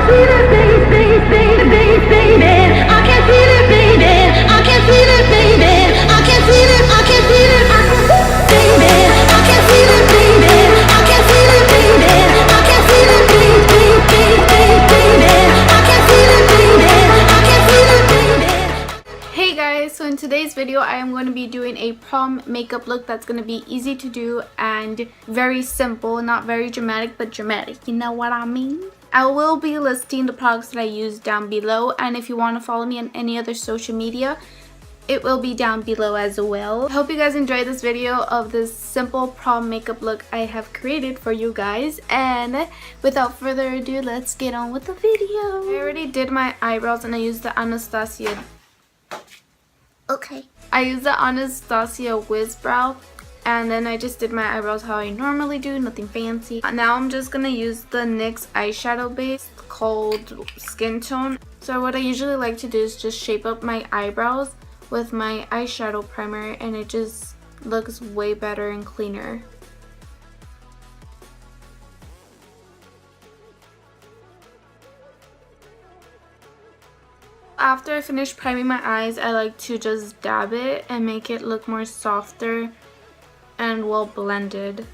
Hey guys, so in today's video I am going to be doing a prom makeup look that's going to be easy to do and very simple, not very dramatic but dramatic, you know what I mean? I will be listing the products that I use down below, and if you want to follow me on any other social media, it will be down below as well. I hope you guys enjoyed this video of this simple prom makeup look I have created for you guys, and without further ado, let's get on with the video. I already did my eyebrows and I used the Anastasia. I used the Anastasia Wiz Brow, and then I just did my eyebrows how I normally do, nothing fancy. Now I'm just gonna use the NYX eyeshadow base called Skin Tone. So what I usually like to do is just shape up my eyebrows with my eyeshadow primer, and it just looks way better and cleaner. After I finish priming my eyes, I like to just dab it and make it look more softer and well blended.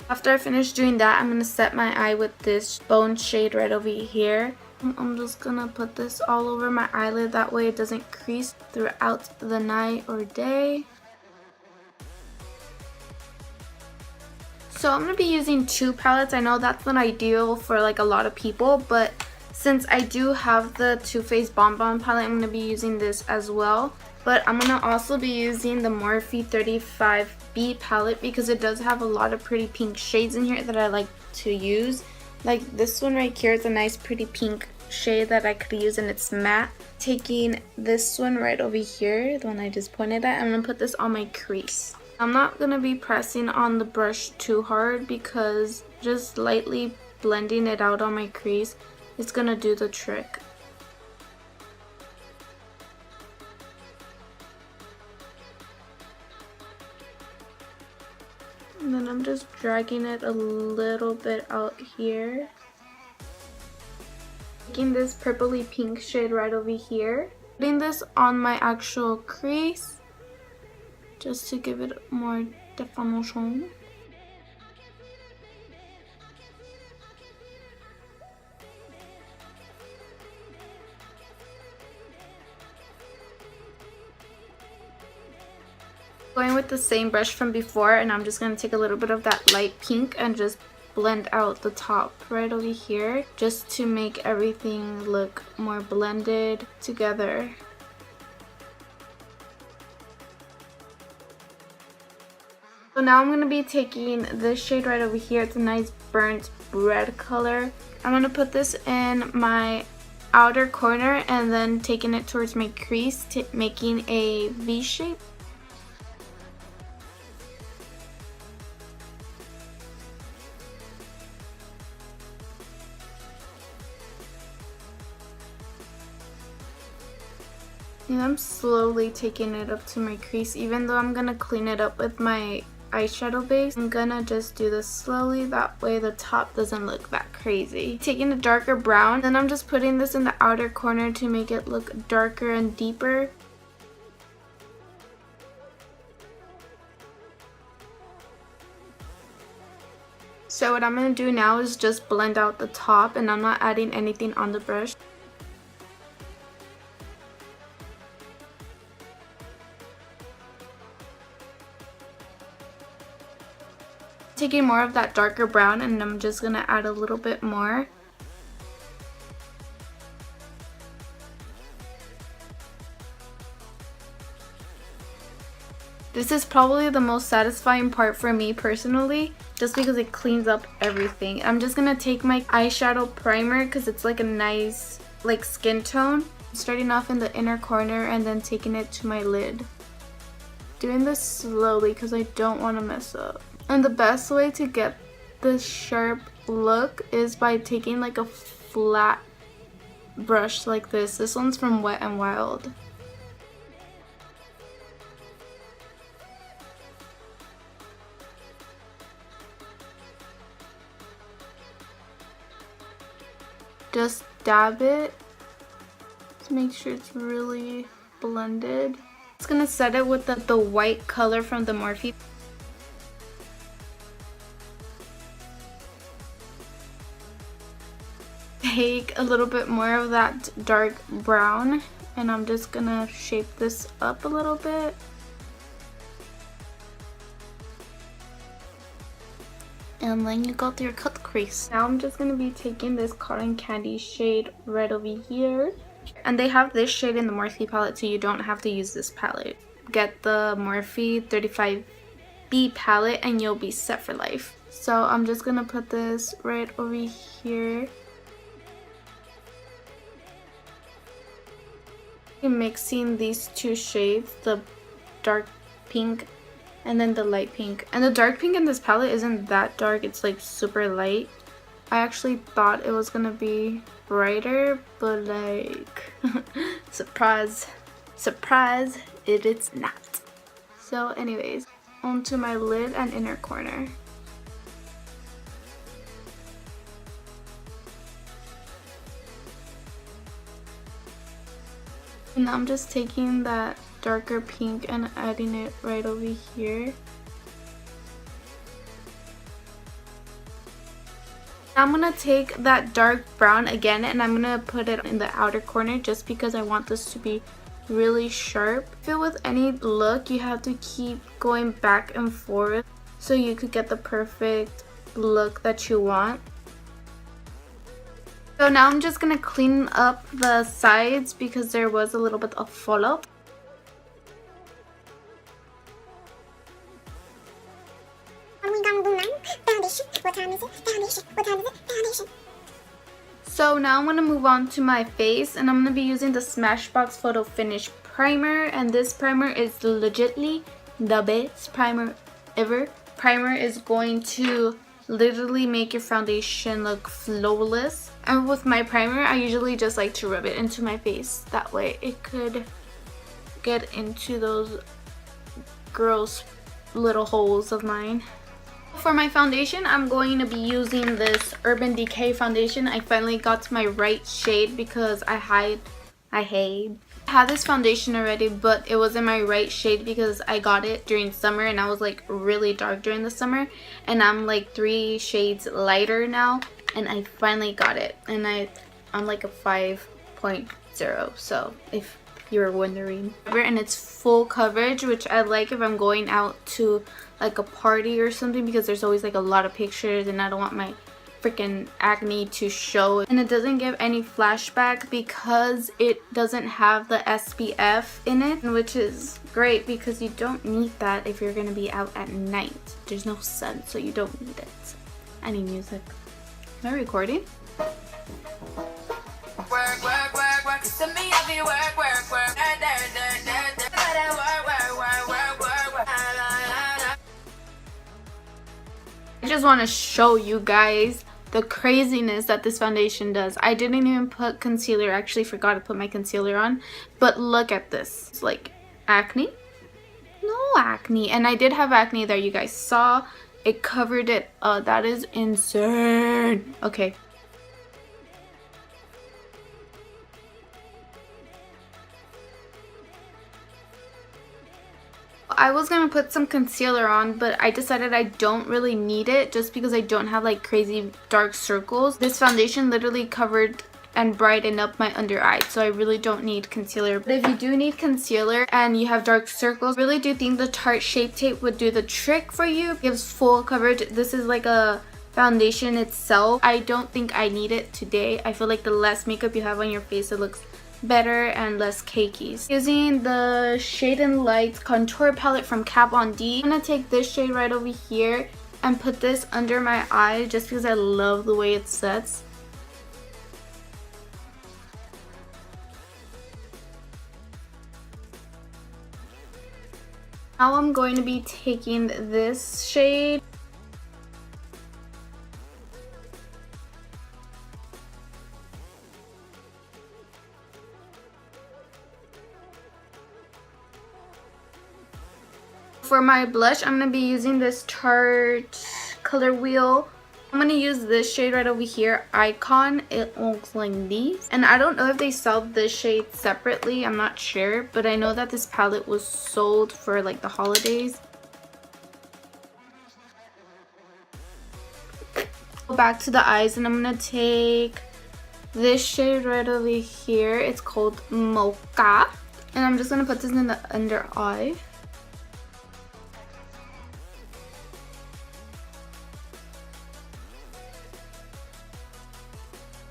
After I finish doing that, I'm going to set my eye with this bone shade right over here. I'm just going to put this all over my eyelid, that way it doesn't crease throughout the night or day. So I'm going to be using two palettes. I know that's not ideal for like a lot of people, but since I do have the Too Faced Bon Bon palette, I'm going to be using this as well. But I'm going to also be using the Morphe 35B palette because it does have a lot of pretty pink shades in here that I like to use. Like this one right here is a nice pretty pink shade that I could use, and it's matte. Taking this one right over here, the one I just pointed at, I'm going to put this on my crease. I'm not going to be pressing on the brush too hard because just lightly blending it out on my crease, it's gonna do the trick. And then I'm just dragging it a little bit out here. Taking this purpley pink shade right over here. Putting this on my actual crease just to give it more definition. Going with the same brush from before, and I'm just going to take a little bit of that light pink and just blend out the top right over here just to make everything look more blended together. So now I'm going to be taking this shade right over here. It's a nice burnt red color. I'm going to put this in my outer corner and then taking it towards my crease, making a V shape. And I'm slowly taking it up to my crease, even though I'm going to clean it up with my eyeshadow base. I'm going to just do this slowly, that way the top doesn't look that crazy. Taking a darker brown, then I'm just putting this in the outer corner to make it look darker and deeper. So what I'm going to do now is just blend out the top, and I'm not adding anything on the brush. Taking more of that darker brown, and I'm just going to add a little bit more. This is probably the most satisfying part for me personally, just because it cleans up everything. I'm just going to take my eyeshadow primer because it's like a nice like skin tone. Starting off in the inner corner and then taking it to my lid. Doing this slowly because I don't want to mess up. And the best way to get this sharp look is by taking like a flat brush like this. This one's from Wet n Wild. just dab it to make sure it's really blended. It's gonna set it with the white color from the Morphe. Take a little bit more of that dark brown and I'm just gonna shape this up a little bit. And then you got your cut crease. Now I'm just gonna be taking this cotton candy shade right over here. And they have this shade in the Morphe palette, so you don't have to use this palette. Get the Morphe 35B palette and you'll be set for life. So I'm just gonna put this right over here. Mixing these two shades, the dark pink and then the light pink. And the dark pink in this palette isn't that dark, it's like super light. I actually thought it was gonna be brighter, but like surprise, surprise, it's not. So anyways, onto my lid and inner corner. And I'm just taking that darker pink and adding it right over here. I'm gonna take that dark brown again and I'm gonna put it in the outer corner just because I want this to be really sharp. I feel with any look you have to keep going back and forth so you could get the perfect look that you want. So now I'm just gonna clean up the sides because there was a little bit of follow. So now I'm gonna move on to my face and I'm gonna be using the Smashbox Photo Finish Primer, and this primer is legitly the best primer ever. Primer is going to literally make your foundation look flawless. And with my primer, I usually just like to rub it into my face. That way it could get into those gross little holes of mine. For my foundation, I'm going to be using this Urban Decay foundation. I finally got to my right shade because I had this foundation already, but it wasn't my right shade because I got it during summer and I was like really dark during the summer, and I'm like 3 shades lighter now and I finally got it, and I'm like a 5.0, so if you were wondering. And it's full coverage, which I like if I'm going out to like a party or something because there's always like a lot of pictures and I don't want my freaking acne to show. And it doesn't give any flashback because it doesn't have the SPF in it, which is great because you don't need that if you're gonna be out at night. There's no sun, so you don't need it. I need music. Am I recording? Work, work, work, work. To me, I be work, work, work. I just want to show you guys the craziness that this foundation does. I didn't even put concealer. I actually forgot to put my concealer on. But look at this. It's like acne. No acne. And I did have acne there. You guys saw. It covered it. That is insane. Okay. I was gonna put some concealer on, but I decided I don't really need it just because I don't have like crazy dark circles. This foundation literally covered and brightened up my under eye, so I really don't need concealer. But if you do need concealer and you have dark circles, I really do think the Tarte Shape Tape would do the trick for you. It gives full coverage. This is like a foundation itself. I don't think I need it today. I feel like the less makeup you have on your face, it looks better and less cakey. Using the Shade and Light contour palette from Kat Von D, I'm gonna take this shade right over here and put this under my eye just because I love the way it sets. Now I'm going to be taking this shade . For my blush, I'm going to be using this Tarte Color Wheel I'm going to use this shade right over here, Icon. It looks like these. And I don't know if they sell this shade separately. I'm not sure. But I know that this palette was sold for like the holidays. Go back to the eyes and I'm going to take this shade right over here. It's called Mocha. And I'm just going to put this in the under eye.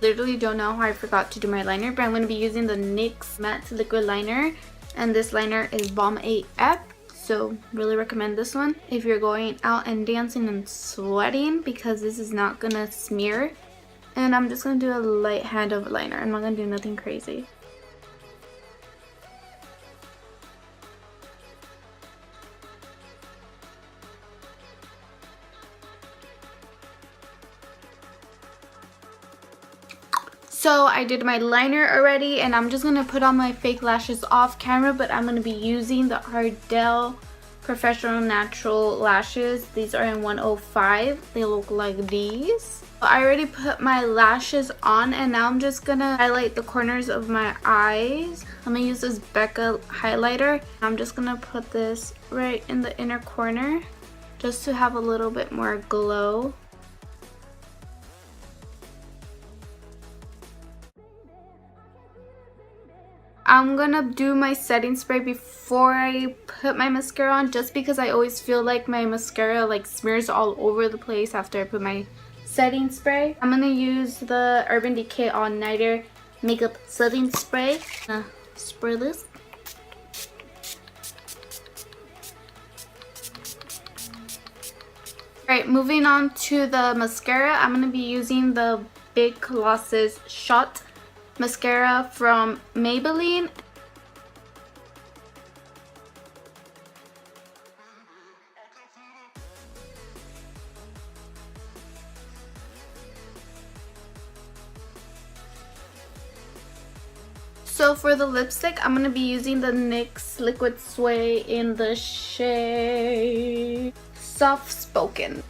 Literally don't know how I forgot to do my liner, but I'm going to be using the NYX matte liquid liner, and this liner is Bomb AF, so really recommend this one if you're going out and dancing and sweating, because this is not going to smear. And I'm just going to do a light hand of liner. I'm not going to do nothing crazy. So I did my liner already, and I'm just going to put on my fake lashes off camera, but I'm going to be using the Ardell Professional Natural Lashes. These are in 105. They look like these. I already put my lashes on, and now I'm just going to highlight the corners of my eyes. I'm going to use this Becca highlighter. I'm just going to put this right in the inner corner just to have a little bit more glow. I'm gonna do my setting spray before I put my mascara on, just because I always feel like my mascara like smears all over the place after I put my setting spray. I'm gonna use the Urban Decay All Nighter Makeup Setting Spray. Spray this. Alright, moving on to the mascara. I'm gonna be using the Big Colossus Shot mascara from Maybelline. So for the lipstick, I'm going to be using the NYX Liquid Sway in the shade Soft Spoken.